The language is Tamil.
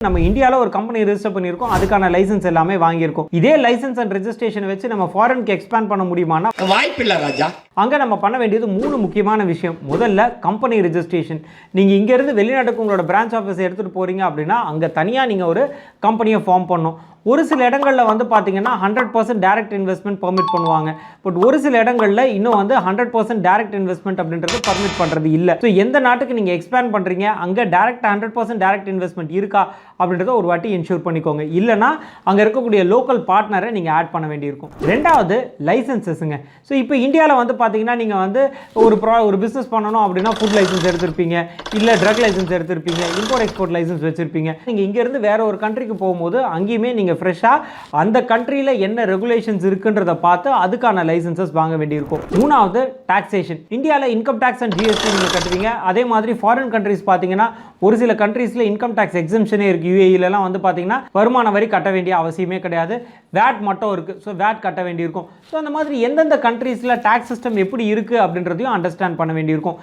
நம்ம இந்தியாவில் ஒரு கம்பெனி ரெஜிஸ்டர் பண்ணியிருக்கோம், அதுக்கான லைசன்ஸ் எல்லாமே வாங்கியிருக்கோம். இதே லைசன்ஸ் அண்ட் ரெஜிஸ்ட்ரேஷன் வச்சு நம்ம ஃபாரினுக்கு எக்ஸ்பேண்ட் பண்ண முடியுமானா வாய்ப்பில்லை ராஜா. அங்கே நம்ம பண்ண வேண்டியது 3 முக்கியமான விஷயம். முதல்ல கம்பெனி ரெஜிஸ்ட்ரேஷன். நீங்கள் இங்கேருந்து வெளிநாட்டுக்கு உங்களோட பிரான்ச் ஆஃபீஸ் எடுத்துகிட்டு போகிறீங்க அப்படின்னா அங்கே தனியாக நீங்கள் ஒரு கம்பெனியை ஃபார்ம் பண்ணணும். ஒரு சில இடங்களில் வந்து பார்த்தீங்கன்னா 100% டைரக்ட் இன்வெஸ்ட்மெண்ட் பர்மிட் பண்ணுவாங்க. பட் ஒரு சில இடங்களில் இன்னும் வந்து 100% டைரக்ட் இன்வெஸ்ட்மெண்ட் அப்படின்றது பர்மிட் பண்ணுறது இல்லை. ஸோ எந்த நாட்டுக்கு நீங்கள் எக்ஸ்பேண்ட் பண்ணுறீங்க அங்கே 100% டைரக்ட் இன்வெஸ்ட்மெண்ட் இருக்கா அப்படின்றத ஒரு வாட்டி என்ஷூர் பண்ணிக்கோங்க. இல்லைனா அங்கே இருக்கக்கூடிய லோக்கல் பார்ட்னரை நீங்கள் ஆட் பண்ண வேண்டியிருக்கும். ரெண்டாவது லைசன்சஸ்ங்க. ஸோ இப்போ இந்தியாவில் வந்து பார்த்தீங்கன்னா நீங்கள் வந்து ஒரு பிஸ்னஸ் பண்ணணும் அப்படின்னா ஃபுட் லைசன்ஸ் எடுத்திருப்பீங்க, இல்லை ட்ரக் லைசன்ஸ் எடுத்திருப்பீங்க, இம்போர்ட் எக்ஸ்போர்ட் லைசன்ஸ் வச்சுருப்பீங்க. நீங்கள் இங்கேருந்து வேற ஒரு கண்ட்ரிக்கு போகும்போது அங்கேயுமே நீங்கள் ஃப்ரெஷ்ஷாக அந்த கண்ட்ரியில் என்ன ரெகுலேஷன்ஸ் இருக்குன்றதை பார்த்து அதுக்கான லைசன்சஸ் வாங்க வேண்டியிருக்கும். மூணாவது டாக்ஸேஷன். இந்தியாவில் இன்கம் டேக்ஸ் அண்ட் ஜிஎஸ்டி நீங்கள் கட்டுவீங்க. அதே மாதிரி ஃபாரின் கண்ட்ரிஸ் பார்த்தீங்கன்னா ஒரு சில கண்ட்ரீஸில் இன்கம் டேக்ஸ் எக்ஸம்ஷனே இருக்குது. யூஏஇலலாம் வந்து பார்த்தீங்கன்னா வருமான வரி கட்ட வேண்டிய அவசியமே கிடையாது, வேட் மட்டும் இருக்குது. ஸோ வேட் கட்ட வேண்டியிருக்கும். ஸோ அந்த மாதிரி எந்தெந்த கண்ட்ரீஸில் டேக்ஸ் சிஸ்டம் எப்படி இருக்குது அப்படின்றதையும் அண்டர்ஸ்டாண்ட் பண்ண வேண்டியிருக்கும்.